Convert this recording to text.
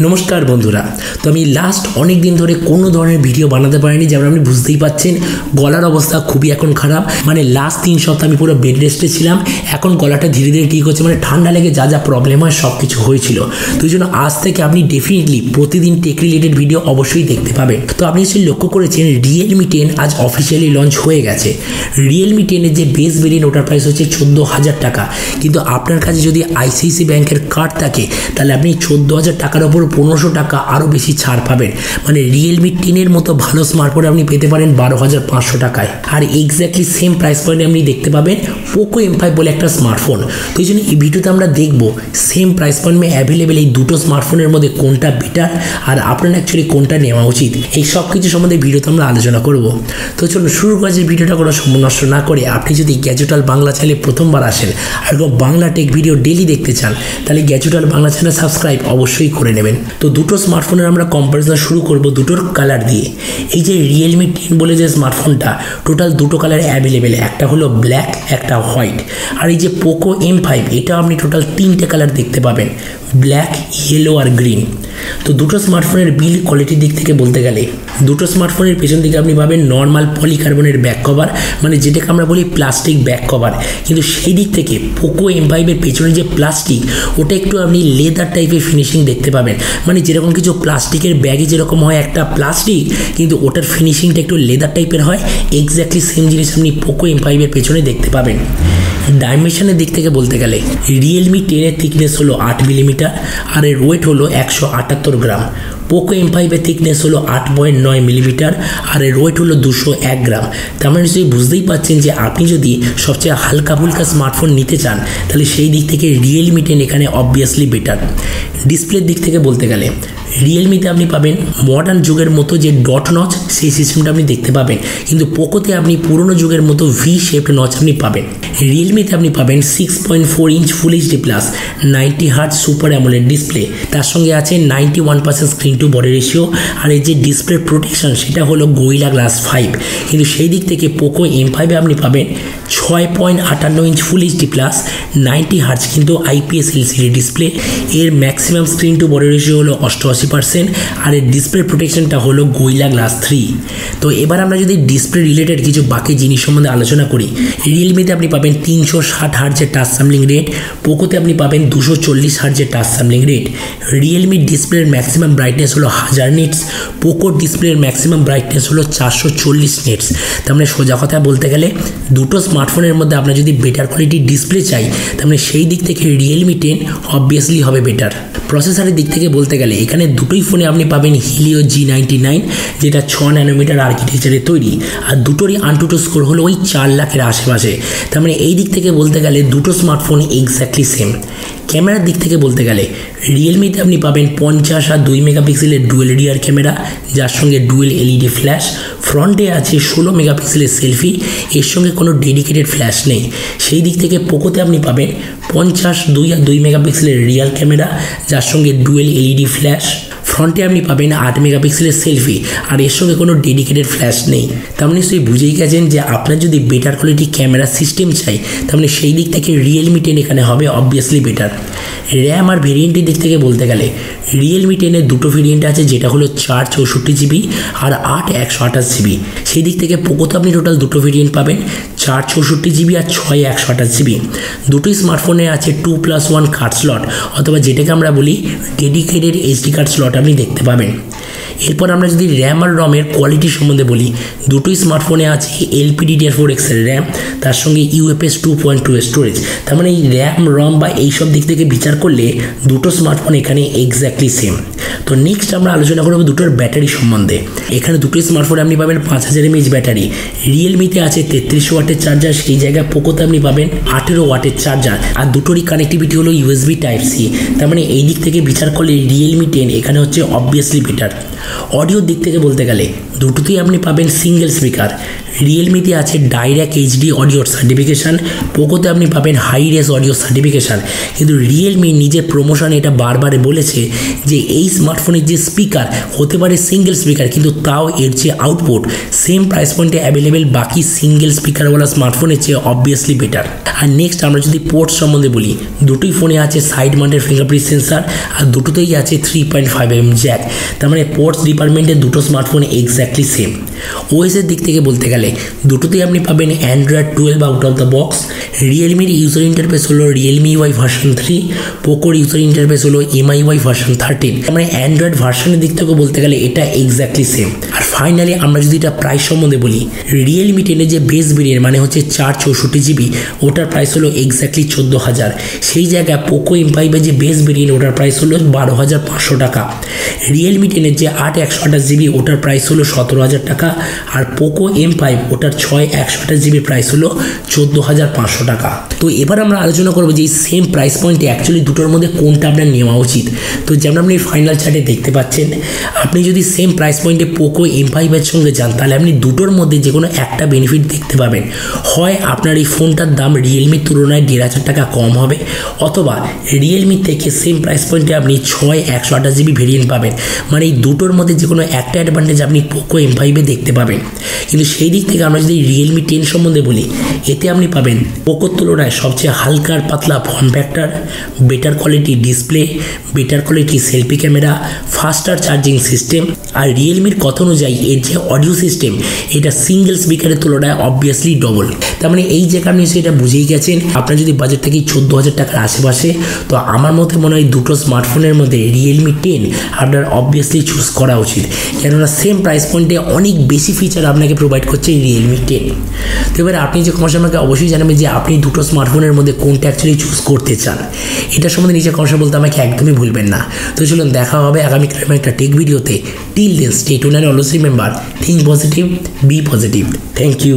नमस्कार बंधुरा तो আমি লাস্ট অনেক দিন ধরে কোনো ধরনের ভিডিও বানাতে পারিনি যেমন আপনি বুঝতেই পাচ্ছেন গলার অবস্থা খুবই এখন খারাপ মানে লাস্ট 3 সপ্তাহ আমি পুরো বেড রেস্টে ছিলাম এখন গলাটা ধীরে ধীরে ঠিক হচ্ছে মানে ঠান্ডা লেগে যা যা প্রবলেম হয় সব কিছু হয়েছিল তো এইজন্য আজ থেকে আপনি ডেফিনেটলি প্রতিদিন টেক রিলেটেড ভিডিও অবশ্যই দেখতে পাবেন তো আপনি নিশ্চয়ই লক্ষ্য করেছেন REALME 10 আজ অফিশিয়ালি লঞ্চ হয়ে গেছে REALME 10 এর যে বেস ভেরিয়েন্ট ওটার প্রাইস হচ্ছে 14000 টাকা কিন্তু আপনার কাছে যদি আইসিআইসিআই ব্যাংকের কার্ড থাকে তাহলে আপনি 14000 টাকার উপর 1500 টাকা আরো বেশি ছাড় পাবেন মানে REALME 10 এর মতো ভালো স্মার্টফোন আপনি পেতে পারেন 12500 টাকায় আর এক্স্যাক্টলি সেম প্রাইস পয়েন্টে আপনি দেখতে পাবেন POCO M5 বলে একটা স্মার্টফোন তো এইজন্য এই ভিডিওতে আমরা দেখব সেম প্রাইস পয়েন্ট মে अवेलेबल এই দুটো স্মার্টফোনের মধ্যে কোনটা বেটার আর আপনার অ্যাকচুয়ালি কোনটা নেওয়া উচিত এই সব কিছু সম্বন্ধে ভিডিওতে আমরা আলোচনা করব তো চলুন শুরু করা যাক ভিডিওটা কোনো সময় নষ্ট না করে আপনি যদি গ্যাজেট ওয়ার্ল্ড বাংলা চ্যানেলে প্রথমবার আসেন আর বাংলা টেক ভিডিও ডেইলি দেখতে চান তাহলে gadget world Bangla channel subscribe অবশ্যই করে নেবেন তো দুটো স্মার্টফোনের আমরা কম্পারিজন শুরু করব দুটোর কালার দিয়ে এই যে REALME 10 বলে যে স্মার্টফোনটা টোটাল দুটো কালারে अवेलेबल একটা হলো ব্ল্যাক একটা হোয়াইট আর এই যে POCO M5 এটা আপনি টোটাল তিনটে কালার দেখতে পাবেন ব্ল্যাক ইয়েলো আর গ্রিন তো দুটো স্মার্টফোনের বিল্ড কোয়ালিটির দিক থেকে বলতে গেলে দুটো স্মার্টফোনের পেছন দিকে আপনি পাবেন নরমাল পলিকার্বনের ব্যাক কভার মানে যেটাকে আমরা বলি প্লাস্টিক ব্যাক কভার কিন্তু সেই দিক থেকে POCO M5 এর পেছনে যে প্লাস্টিক ওটা একটু আপনি লেদার টাইপের ফিনিশিং দেখতে পাবেন মানে যেরকম কিছু প্লাস্টিকের ব্যাগে যেরকম হয় একটা প্লাস্টিক কিন্তু ওটার ফিনিশিংটা একটু লেদার টাইপের হয় এক্স্যাক্টলি সেম জিনিস আপনি POCO M5 এর পেছনে দেখতে পাবেন ডাইমেনশনের দিক থেকে বলতে গেলে REALME 10 এর থিকনেস হলো 8 মিলিমিটার আর এর ওয়েট হলো 178 গ্রাম POCO M5 এর থিকনেস হলো 8.9 মিলিমিটার আর এর ওয়েট হলো 201 গ্রাম তার মানে নিশ্চয়ই বুঝতেই পাচ্ছেন যে আপনি যদি সবচেয়ে হালকা ফুলকা স্মার্টফোন নিতে চান তাহলে সেই দিক থেকে REALME 10 এখানে অবভিয়াসলি বেটার ডিসপ্লের দিক থেকে বলতে গেলে REALME তে আপনি পাবেন মডার্ন যুগের মতো যে ডট নচ সেই সিস্টেমটা আপনি দেখতে পাবেন কিন্তু পোকোতে আপনি পুরনো যুগের মতো ভি শেপড নচ আপনি পাবেন REALME তে আপনি পাবেন 6.4 inch full HD plus 90 hertz super AMOLED display তার সঙ্গে আছে 91% স্ক্রিন টু বডি রেশিও আর এই যে ডিসপ্লে প্রোটেকশন সেটা হলো গোরিলা গ্লাস 5 কিন্তু সেই দিক থেকে POCO M5 এ আপনি পাবেন 6.58 inch full HD plus 90 hertz কিন্তু আইপিএস এলসিডি ডিসপ্লে এর maximum screen to body ratio হলো 88% আর এর ডিসপ্লে প্রোটেকশনটা হলো গোরিলা গ্লাস 3 তো এবার আমরা যদি ডিসপ্লে রিলেটেড কিছু বাকি জিনিস সম্বন্ধে আলোচনা করি REALME তে আপনি পাবেন 360 হার্টজের টাচ স্যাম্পলিং রেট পোকোতে আপনি পাবেন 240 হার্টজের টাচ স্যাম্পলিং রেট REALME ডিসপ্লের ম্যাক্সিমাম ব্রাইটনেস হলো 1000 নিটস পোকো ডিসপ্লের ম্যাক্সিমাম ব্রাইটনেস হলো 440 নিটস তার মানে সোজা কথা বলতে গেলে দুটো স্মার্টফোনের মধ্যে আপনার যদি বেটার কোয়ালিটির ডিসপ্লে চাই তার মানে সেই দিক থেকে REALME 10 অবভিয়াসলি হবে বেটার প্রসেসরের দিক থেকে বলতে গেলে এখানে দুটোই ফোনে আপনি পাবেন Helio G99 যেটা 6 ন্যানোমিটার আর্কিটেকচারে তৈরি আর দুটোরই AnTuTu স্কোর হলো ওই 4 লাখের আশেপাশে তার মানে এই দিক থেকে বলতে গেলে দুটো স্মার্টফোন এক্স্যাক্টলি সেম ক্যামেরার দিক থেকে বলতে গেলে REALME তে আপনি পাবেন 50 আর 2 মেগাপিক্সেলের ডুয়েল রিয়ার ক্যামেরা যার সঙ্গে ডুয়েল এলইডি ফ্ল্যাশ ফ্রন্টে আছে 16 মেগাপিক্সেলের সেলফি এর সঙ্গে কোনো ডেডিকেটেড ফ্ল্যাশ নেই সেই দিক থেকে পোকোতে আপনি পাবেন 50 2 আর 2 মেগাপিক্সেলের রিয়ার ক্যামেরা যার সঙ্গে ডুয়েল এলইডি ফ্ল্যাশ ফ্রন্টে আপনি পাবেন 8 মেগাপিক্সেলের সেলফি আর এর সঙ্গে কোনো ডেডিকেটেড ফ্ল্যাশ নেই তার মানে নিশ্চয়ই বুঝেই গেছেন যে আপনার যদি বেটার কোয়ালিটি ক্যামেরা সিস্টেম চাই তাহলে সেই দিক থেকে REALME 10 এখানে হবে অবভিয়াসলি বেটার র্যাম আর ভেরিয়েন্টের দিক থেকে বলতে গেলে REALME 10 এর দুটো ভেরিয়েন্ট আছে যেটা হলো 464GB আর 8 128GB সেই দিক থেকে পোকোতে আপনি টোটাল দুটো ভেরিয়েন্ট পাবেন 464GB আর 6 128GB দুটোই স্মার্টফোনে আছে 2+1 কার্ড স্লট অথবা যেটাকে আমরা বলি ডেডিকেটেড এইচডি কার্ড স্লট আপনি দেখতে পাবেন এরপর আমরা যদি র্যাম আর রমের কোয়ালিটি সম্বন্ধে বলি দুটোই স্মার্টফোনে আছে LPDDR4X এর র্যাম তার সঙ্গে UFS 2.2 স্টোরেজ তার মানে এই র্যাম রম বা এইসব দিক থেকে বিচার করলে দুটো স্মার্টফোন এখানে এক্স্যাক্টলি সেম তো নেক্সট আমরা আলোচনা করব দুটোর ব্যাটারি সম্বন্ধে এখানে দুটোই স্মার্টফোনে আপনি পাবেন 5000 mAh ব্যাটারি REALME তে আছে 33 ওয়াটের চার্জার সেই জায়গায় পোকোতে আপনি পাবেন 18 ওয়াটের চার্জার আর দুটোরই কানেক্টিভিটি হলো USB Type-C তার মানে এই দিক থেকে বিচার করলে REALME 10 এখানে হচ্ছে অবভিয়াসলি বেটার অডিওর দিক থেকে বলতে গেলে দুটোতেই আপনি পাবেন সিঙ্গেল স্পিকার রিয়েলমিতে আছে ডাইরেক্ট এইচডি অডিও সার্টিফিকেশান, পোকোতে আপনি পাবেন হাই রেস অডিও সার্টিফিকেশান। কিন্তু রিয়েলমি নিজের প্রমোশনে এটা বারবার বলেছে যে এই স্মার্টফোনের যে স্পিকার হতে পারে সিঙ্গেল স্পিকার, কিন্তু তাও এর যে আউটপুট সেম প্রাইস পয়েন্টে অ্যাভেলেবেল বাকি সিঙ্গেল স্পিকারওয়ালা স্মার্টফোনের চেয়ে অবভিয়াসলি বেটার। আর নেক্সট আমরা যদি পোর্টস সম্বন্ধে বলি, দুটোই ফোনে আছে সাইড মাউন্টেড ফিঙ্গারপ্রিন্ট সেন্সার আর দুটোতেই আছে 3.5mm জ্যাক। তার মানে পোর্টস ডিপার্টমেন্টের দুটো স্মার্টফোন এক্স্যাক্টলি সেম। ওএসের দিক থেকে বলতে গেলে দুটোতেই আপনি পাবেন Android 12 out of the box. রিয়েলমির ইউজার ইন্টারফেস হলো রিয়েলমি UI ভার্সন 3, পোকোর ইউজার ইন্টারফেস হলো MIUI ভার্সন 13। মানে অ্যান্ড্রয়েড ভার্সনের দিক থেকে বলতে গেলে এটা এক্স্যাক্টলি সেম। আর ফাইনালি আমরা যদি এটা প্রাইস সম্বন্ধে বলি, রিয়েলমি 10 যে বেস ভেরিয়েন্ট মানে হচ্ছে 464GB ওটার প্রাইস হলো এক্স্যাক্টলি 14,000। সেই জায়গায় পোকো M5 যে বেস ভেরিয়েন্ট ওটার প্রাইস হলো 12,500 টাকা। রিয়েলমি 10 যে 8/128GB ওটার প্রাইস হলো 17,000 টাকা। আর পোকো M5 ওটার 6/128GB প্রাইস হলো 14,500 টাকা। তো এবার আমরা আলোচনা করবো যে এই সেম প্রাইস পয়েন্টে অ্যাকচুয়ালি দুটোর মধ্যে কোনটা আপনার নেওয়া উচিত। তো যেমন আপনি ফাইনাল চার্টে দেখতে পাচ্ছেন, আপনি যদি সেম প্রাইস পয়েন্টে পোকো M5 এর সঙ্গে যান তাহলে আপনি দুটোর মধ্যে যে কোনো একটা বেনিফিট দেখতে পাবেন। হয় আপনার এই ফোনটার দাম রিয়েলমির তুলনায় 1,500 টাকা কম হবে, অথবা রিয়েলমি থেকে সেম প্রাইস পয়েন্টে আপনি 6/128GB ভেরিয়েন্ট পাবেন। মানে এই দুটোর মধ্যে যে কোনো একটা অ্যাডভান্টেজ আপনি পোকো M5 দেখতে পাবেন। কিন্তু সেই দিক থেকে আমরা যদি রিয়েলমি 10 সম্বন্ধে বলি, এতে আপনি পাবেন পোকোর তুলনায় সবচেয়ে হালকা আর পাতলা form factor, better quality display, better quality selfie camera, faster charging system. আর রিয়েলমির কথা অনুযায়ী এর যে অডিও সিস্টেম এটা সিঙ্গেল স্পিকারের তুলনায় অবভিয়াসলি ডবল। তার মানে এই জায়গা আপনি সেটা বুঝেই গেছেন। আপনার যদি বাজেট থেকে 14,000 টাকার আশেপাশে, তো আমার মতে মনে হয় দুটো স্মার্টফোনের মধ্যে রিয়েলমি 10 আপনার অবভিয়াসলি চুজ করা উচিত, কেননা সেম প্রাইস পয়েন্টে অনেক বেশি ফিচার আপনাকে প্রোভাইড করছে রিয়েলমি 10। তো এবার আপনি যে কমেন্টস আমাকে অবশ্যই জানাবেন যে আপনি দুটো স্মার্টফোনের মধ্যে কোনটা অ্যাকচুয়ালি চুজ করতে চান। এটা সম্বন্ধে নিচে কমেন্টস বলতে আমাকে একদমই ভুলবেন না। তো চলুন দেখা হবে আগামীকাল একটা টেক ভিডিওতে। Till then stay tuned and always remember, think positive, be positive. Thank you.